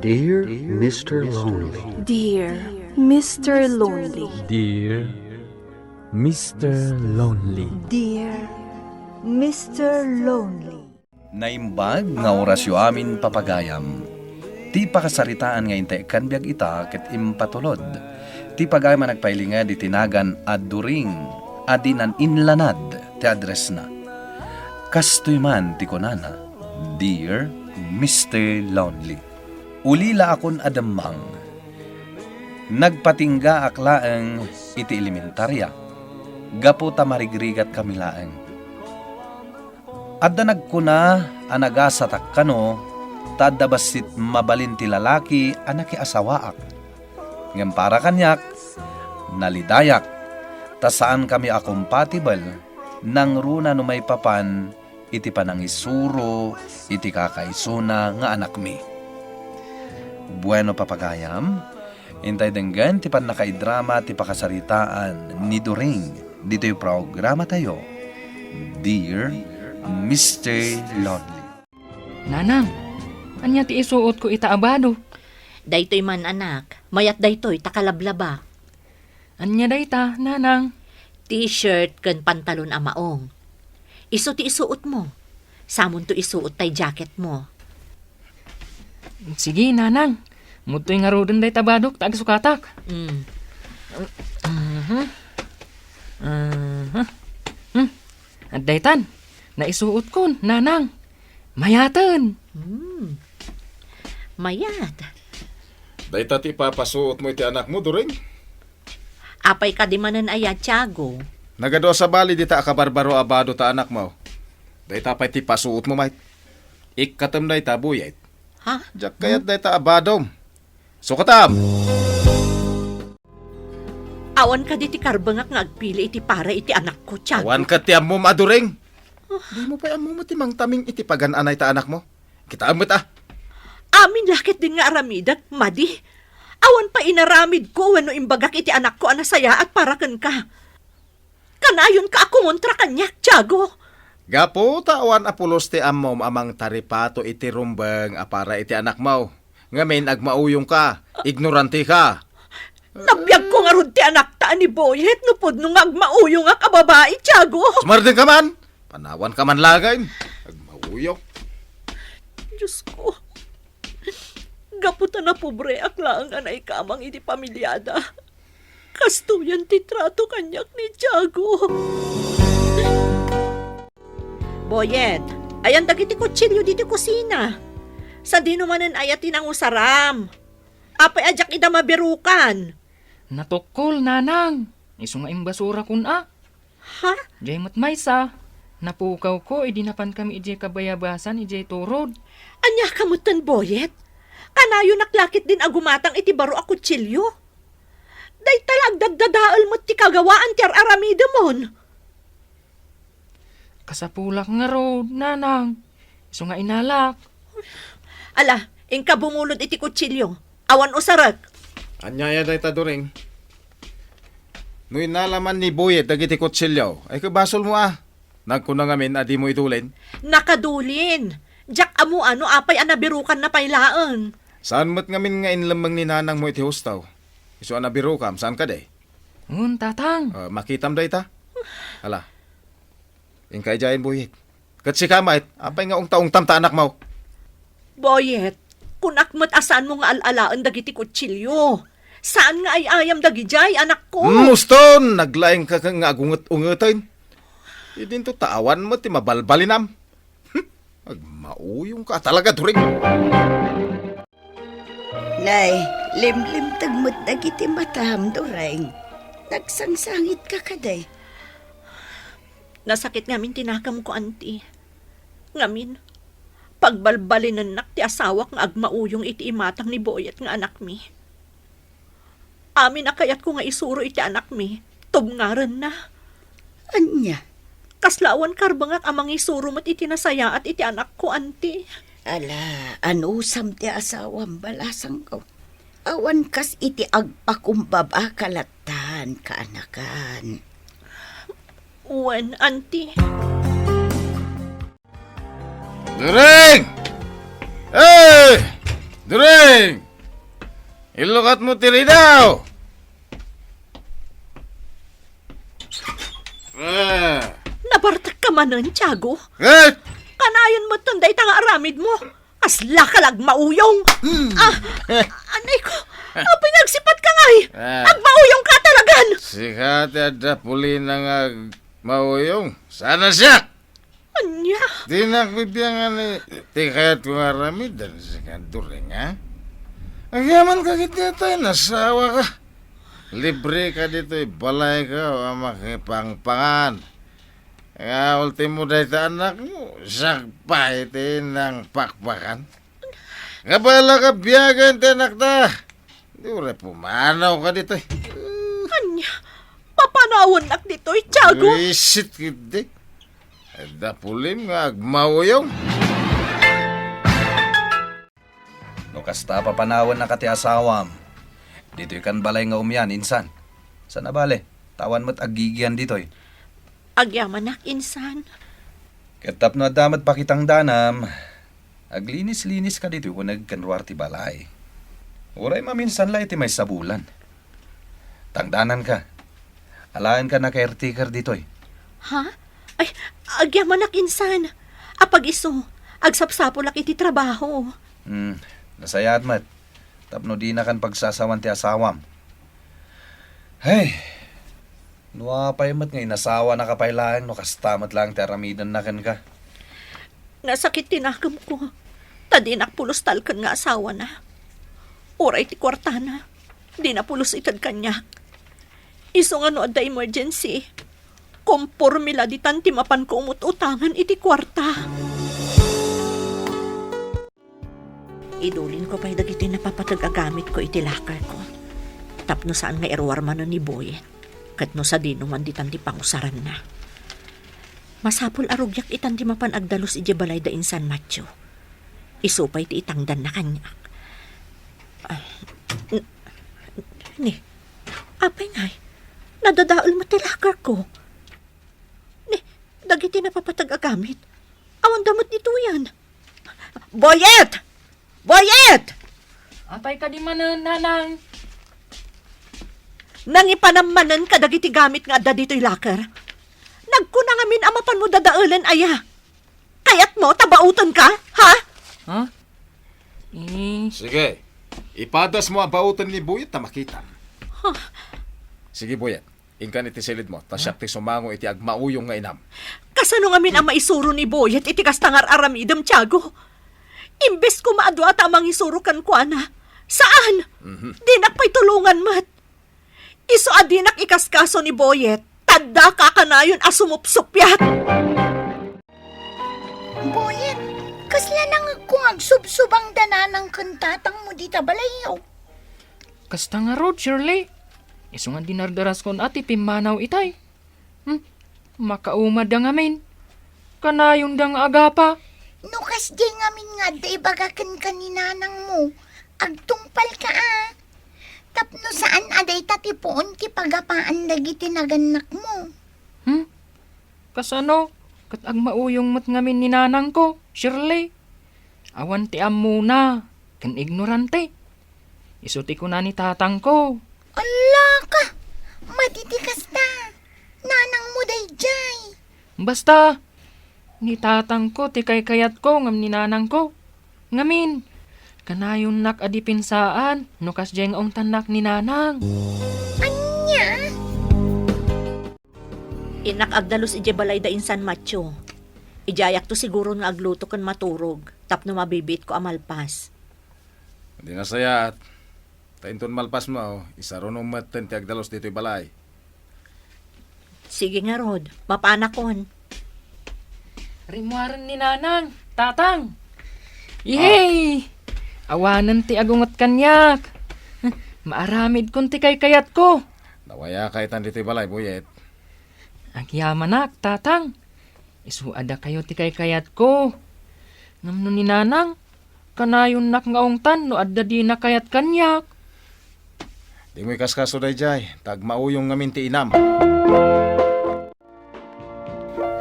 Dear Mr. Lonely. Dear Mr. Lonely. Dear Mr. Lonely. Dear Mr. Lonely. Naimbag nga orasyo amin papagayam. Ti pakasaritaan nga intekan biag ita ket impatulod. Ti pagayam nagpailinga di tinagan aduring adinan inlanad ti address na. Kastoy man ti konana, Dear Mr. Lonely. Ulila akon adamang. Nagpatingga aklaang iti elementarya. Gapo ta marigrigat kamilaang. Adda nagkuna anagasat kano, tadda basit mabalin ti lalaki anaki asawaak. Ngem para kanyak, nalidayak, ta saan kami compatible, nang runa no may papan, iti panangisuro, iti kakaisuna nga anak mi. Bueno papagayam, intay denggan ti pan nakaidrama ti pakasaritaan ni During, dito yung programa tayo, Dear Mr. Lonely. Nanang, anya ti isuot ko itaabado. Daytoy man anak, mayat daytoy takalablaba. Anya dayta, nanang. T-shirt ken pantalon a maong. Iso ti isuot mo. Samon to isuot tay jacket mo. Sige, nanang. Mutoy nga rodon day tabadok, tagsukatak. At daytan, naisuot kon, nanang. Mayatan. Mayat. Dayta ti papasuot mo iti anak mo, During. Apay ka di manan aya, Tiago. Nagado sa bali di ta akabarbaro abado ta anak mo. Dayta pa'y ti pasuot mo, mate. Ikatam dayta buyait. Ha? Diyak kayat dayta abadom. Sukatam! Awan ka di ti karbangak nga agpili iti para iti anak ko, Tiago. Awan ka ti ammo, During. Di mo pa'y ammo matimang taming iti pagananay ta anak mo. Kita amot Amin lakit din nga aramidak, Madi. Awan pa inaramid ko wano imbagak iti anak ko anasaya at parakan ka. Kanayon ka ako montra kanyak, Tiago. Gapo, tawan apulos ti ammo amang taripato iti rumbang apara iti anak mo. Ngamin agmauyong ka, ignorante ka. Nabiyag ko nga ron ti anak ta ni Boyet no pod nung agmauyong nga kababae, Tiago. Sumardin ka man! Panawan ka man lagayin. Agmauyong. Diyos ko. Gaputan na pobre akla ang anay kamang iti pamilyada. Kastuyan ti trato kanyak ni Tiago. Boyet, ayan dagiti kutsilyo diti kusina. Sa dinumanan ayat tinang usaram. Apay ajak ida mabirukan. Natukol, nanang. Isu nga imbasura kun a. Ha? Jay matmaysa. Napukaw ko, idinapan kami ijay kabayabasan, ijay turod. Anya kamutan, Boyet? Kanayo naklakit din agumatang iti baro a kutsilyo. Day talag dagdadaal mo't ti kagawaan ti aramida mon. Kasapulak nga road, nanang. Isu nga inalak. Ala, ingka bumulod iti kutsilyo. Awan usarak. Anyaya day ta, During. Noy nalaman ni Boyet dagiti kutsilyaw, ay kabasol mo Nagkuna ngamin adi mo itulin. Nakadulin. Jak amo ano apay anabirukan na pailaan. Saan mo't ngamin nga inlamang ni nanang mo iti hustaw? Isu anabiro kam, saan ka day? Tatang. Makitam day ta? Hala. Ingkay jayin, Boyet. Katsi ka, mait. Apay nga ungta-ungtam ta anak mo. Boyet, kunak mo't asan mo nga alalaan dagiti kutsilyo. Saan nga ay ayam dagijay, anak ko? Muston! Naglaing ka nga agunget-ungetin. Idin to tawan mo ti mabalbalinam. Agmauyong ka talaga, During. Nay, limlim tagmut dagiti matam, During. Nagsangsangit ka kaday. Nasakit ngamin tinakam ko, auntie. Ngamin, pagbalbalinan nak ti asawak nga agmauyong iti imatang ni Boyet nga anak mi. Amin akayat ko nga isuro iti anak mi, tubngaran na. Anya? Kaslawan karbangak amang isuro mo't iti nasaya at iti anak ko, auntie. Ala, anusam ti asawam balasang ko. Awan kas iti agpakumbaba kalatan kaanakan. Uwan, auntie. During! Eh! During! Ilukat mo tiri daw! Nabartak ka man nun, Tiago. Eh! Kanayon mo tunday tanga aramid mo. Asla ka lag mauyong. Anay ko. Pinagsipat ka ngay. Ag mauyong ka talagan. Sikat ada puli nang mauyong. Sana siya! Anya. Di nakbibyangan ni tikayat ko aramid dan sikat during, ha? Ang yaman ka kita tayo, nasawa ka. Libre ka dito, balay ka o makipangpangan. Nga ultimo dahil ta anak mo, sakpay ng pakpakan. Nga bala ka biyagan tanak ta. Di ure pumanaw ka dito. Anya. Papanawon nak dito, Tiago. Wisit kiti. Ada pulim nga agmawayong. No kasta papanawan na kati asawam. Dito kan balay nga umyan, insan. Sana bale, tawan mo't agigian dito'y. Agyaman nak, insan. Katap no damat pakitang danam. Aglinis-linis ka dito kung nagkanruar ti balay. Uray maminsan la iti may sabulan. Tangdanan ka. Alaan ka na caretaker dito'y. Ha? Ay, agyaman nak, insan. Apag iso, agsapsapo lak iti trabaho. Nasayad mat. Tapno di na kan pagsasawan ti asawam. Hey, nuapay mat nga inasawa na kapailaan no kastamat lang ti aramidan na kan ka. Nasakit tinakam ko. Tadinak pulos talkan nga asawa na. Oray ti kwarta na. Di na pulos itad kanyak. Iso nga no adda emergency. Kompormila di tantimapan ko umut-utangan iti kwarta. Idulin ko pa'y dagiti napapatag-agamit ko iti lakar ko. Tapno saan nga erwar man ni Boy. Kat no sa dino man di tanti pangusaran na. Masapol arugyak itanti mapan agdalos iti balay da insan Matyo. Isupay ti itangdan na kanya. Ni, apay ngay, nadadaol mo ti lakar ko. Ni, dagiti napapatag-agamit. Awan damot dito yan. Boyet! Boyet! Apay ka di manan, nanang. Nangipanamanan ka dagiti gamit nga adda dito'y lakar. Nagkunang amin amapan mo dadaulan aya. Kayat mo, tabautan ka, ha? Ha? Sige, ipadas mo ang bautan ni Buyet na makita. Sige, Buyet, ingkan iti silid mo, tasyak ti sumango iti agmauyong nga inam. Kasano ngamin ang maisuro ni Boyet iti kastangar aramidam, Tiago? Imbes ko maadwa tamang isurukan ko, ana. Saan? Dinak pa'y tulungan, mat. Iso adinak ikaskaso ni Boyet. Tadda kakanayon asumupsupyat. Boyet, kasla nang kung agsubsubang dananang kantatang mo di tabalayaw. Kasta nga rod, Shirley. Iso nga dinardaras kon ati pimanaw itay. Makaumad ang amin. Kanayon dang agapa. Nukas di ngamin nga day bagakan kaninanang mo. Agtungpal ka Tapno saan aday tatipoon ti pagapaan dagiti naganak mo. Kasano? Kat ang mauyong mat ngamin ni nanang ko, Shirley. Awan ti am muna. Kan ignorante. Isuti ko na ni tatang ko. Ala ka! Matitikas ta! Nanang mo day jay! Basta, ni tatang ko, ti kayat ko, ngam ni nanang ko. Ngamin, kanayon nak adipinsaan, nukas jeng ong tanak ni nanang. Anya? Inak agdalos ije balay da insan Matyo. Ijayak to siguro nga agluto kan maturog. Tapno mabibit ko amalpas. Hindi nga sayat. Tainton malpas mo, isarunong maten ti agdalos dito'y balay. Sige nga, Rod. Mapanakon. Rimuaran ni nanang, tatang. Yay! Awanan ti agungot kanyak. Maaramid kun ti kayat ko. Nawaya kaitan dito'y balay, Buyet. Agyamanak, tatang. Isuada kayo ti kayat ko. Ngamno ni nanang, kanayon nak ngaungtan no adda di na kayat kanyak. Di mo'y kaskaso day jay, tagmauyong ngamin ti inam.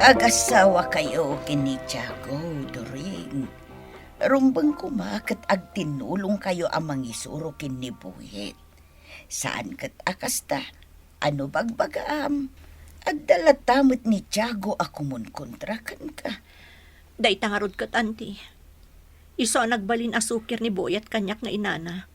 Agasawa kayo kini Tiago, Doring. Rumbang kumakat ag tinulong kayo amang isurukin ni Buyet. Saan kat akasta? Ano bagbagaam? Agdalatamot ni Tiago ako mun kontrakan ka. Day tangarod kat, auntie. Iso ang nagbalin asukir ni Boyet kanyak nga inana.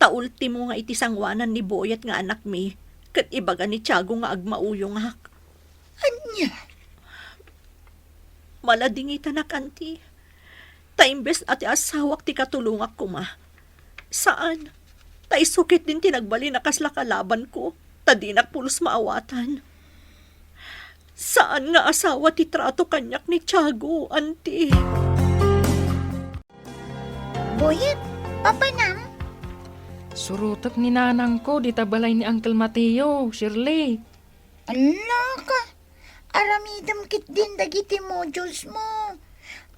Taultimo nga iti sangwanan ni Boyet nga anak mi, kat ibaga ni Tiago nga agmauyong hak. Anya? Maladingitan na, auntie. Taimbes ati asawak ti katulungak ko ma. Saan? Taisukit din tinagbali na kasla kalaban ko. Tadinak pulos maawatan. Saan nga asawa ti trato kanyak ni Tiago, auntie? Boyet, papanam? Surutak ni nanang ko, di tabalay ni Uncle Mateo, Shirley. Ala ka, aramidam kit din dagiti modules mo.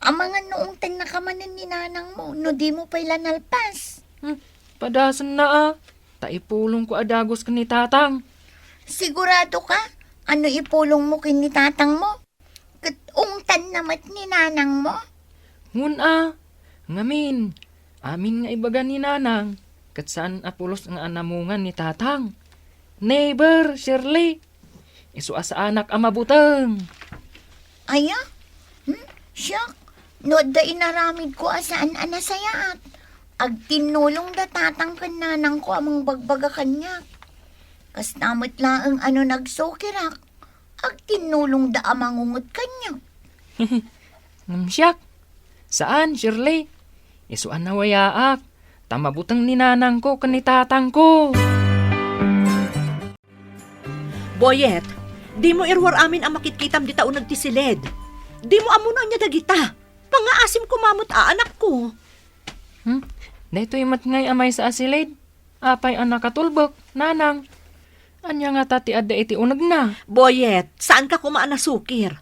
Ang mga noong tan nakamanan ni nanang mo, no di mo pa'y lanalpas. Padasan na taipulong ko adagos ka ni tatang. Sigurado ka? Ano ipulong mo kin ni tatang mo? Katungtan namat ni nanang mo? Ngun ngamin, amin nga ibaga ni nanang, kat saan apulos nga anamungan ni tatang. Neighbor, Shirley, isu asa anak amabutang. Aya? Siyak, no da inaramid ko asaan anasayaat. Ag tinulong da tatang kan nanang ko amang bagbaga kanya. Kas namot laang ano nagsukirak. Ag tinulong da amangungot kanya. Siyak, saan, Shirley? Isuan na wayaak, tamabutang ni nanang ko kan ni tatang ko. Boyet, di mo irwar amin ang makitkitam di taunag ti silid. Di mo amunan niya dagita. Pangaasim kumamot anak ko. Dahito yung matngay amay sa asilid. Apay ang nakatulbok, nanang. Anya nga tati adda iti unag na. Boyet, saan ka kumaan na sukir?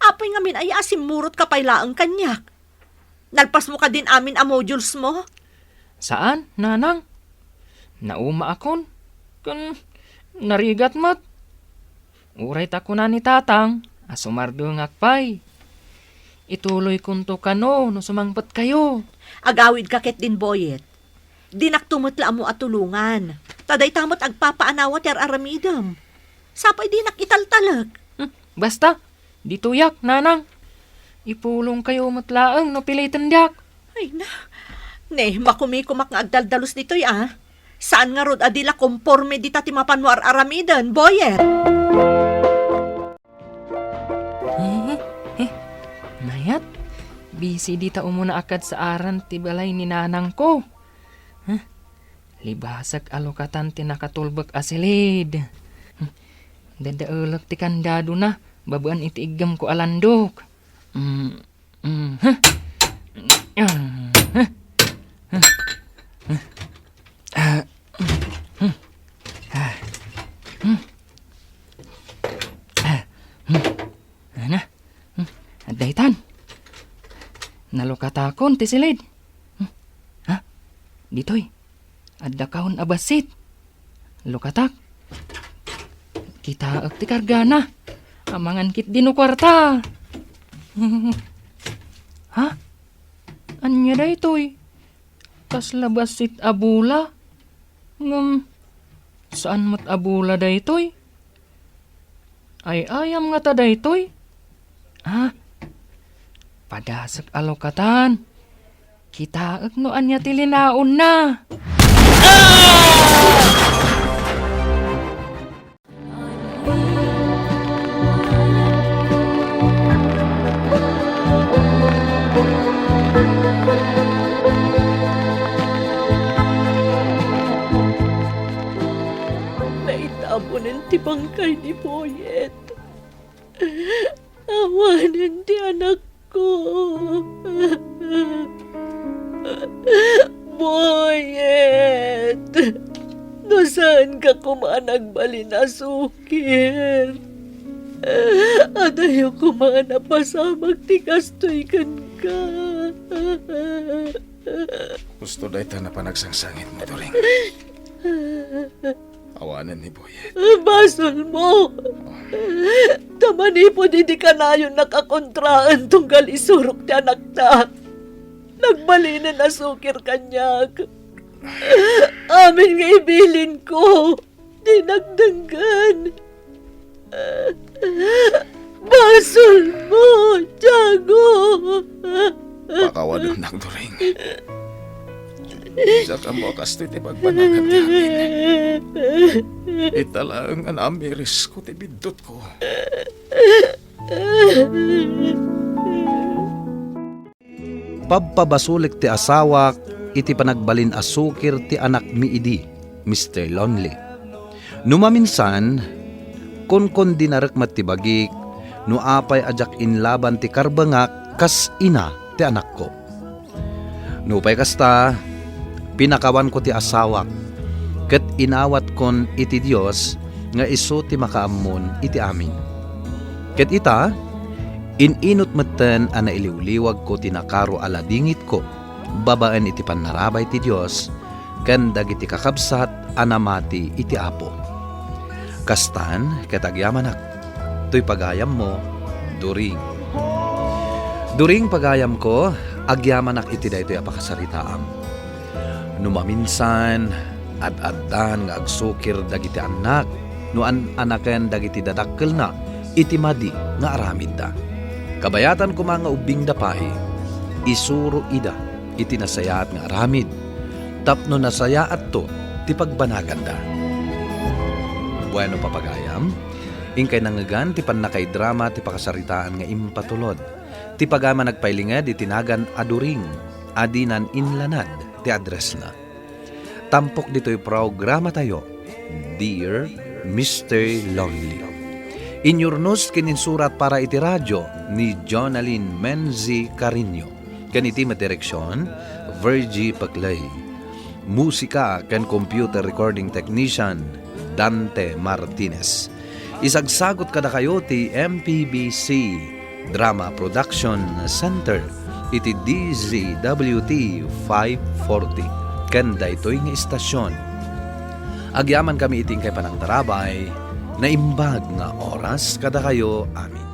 Apay nga min ay asim murot ka pay laang kanyak. Nalpas mo ka din amin ang modules mo? Saan, nanang? Nauma akon. Kan narigat mat. Uray tako na ni tatang. Asumardo ngakpay. Ituloy kunto kano no sumangpat kayo. Agawid kakit din, Boyet. Dinaktumutla mo at tulungan. Taday tamot agpapaanawat yar aramidam. Sapay dinak italtalag. Basta, dituyak, nanang. Ipulong kayo matlaang no pilitan diak. Ay na. Ne, makumikumak nga agdaldalos dito'y Saan nga rod adila komporme di tati mapanwar aramidan, Boyet? Mayat, busy dita umuna akad sa aran ti balay ni nanang ko. Libasag alokatan ti nakatulbak asilid. Dadaulak ti kandado na, babaan iti igam ko alandok. Daytan, nalukatakon ti silid. Ditoy, adda kaon abasit. Lukatak, kita ti kargana. Amangan kit dino kwarta. Anya daytoy? Kas labasit abula? Saan mat abula daytoy? Ay ayam nga ta daytoy? Padasak alokatan. Kita no anya tilinaon na. Naitabunan ti bangkay ni Boyet. Awanan ti anak ko. Boyet, no saan ka kumanagbalin asukir? At ayaw kumanapasamag ti kastoy kan ka. Gusto dahi ta na panagsangsangit mo, Turing. Awanan ni Boyet. Basol mo. Tamani po di ka na yun nakakontraan tunggal isurok ti anak ta. Nagbalinan na sukir kanyak. Amin nga ibilin ko. Dinagdagan. Basol mo, Tiago. Pakawalan ng during. Sa kamokas ito iti pagpanagan namin. Italang ang amiris ko ti bidot ko. Pagpabasulik ti asawak, iti panagbalin asukir ti anak miidi, Mr. Lonely. Numaminsan, kon dinarak matibagik, no apay ajak inlaban ti karbangak, kas ina ti anak ko. Nupay kasta, pinakawan ko ti asawak, ket inawat kon iti Dios nga iso ti makaammon iti amin. Ket ita, ininot metten ana iliwliwag ko tinakaro aladingit ko, babaan iti panarabay ti Dios, ken dagiti kakabsat anamati iti apo. Kastan, ket agyamanak, to'y pagayam mo, during. During pagayam ko, agyamanak iti daytoy apakasaritaam. Numaminsan, ad-addan nga agsukir dagiti anak, no anaken dagiti dadakkel na, iti madi nga aramid da. Kabayatan ko mga ubing dapay, isuro ida, iti nasayaat nga aramid, tapno nasayaat to, ti pagbanagan da. Bueno papagayam, ingkay nangagan ti pannakay drama ti pakasaritaan nga impatulod. Ti pagama nagpailingad itinagan aduring, adinan inlanad ti address na. Tampok dito'y programa tayo, Dear Mr. Lonely. Inyurnos kininsurat para iti radyo ni Jonalyn Menzi Carino. Kaniti madireksyon, Virgie Paclay. Musika kan computer recording technician, Dante Martinez. Isagsagot kada kayo ti MPBC Drama Production Center iti DZWT 540. Kanda ito'y nga istasyon. Agyaman kami iting kay panang tarabay na imbag nga oras kada kayo amin.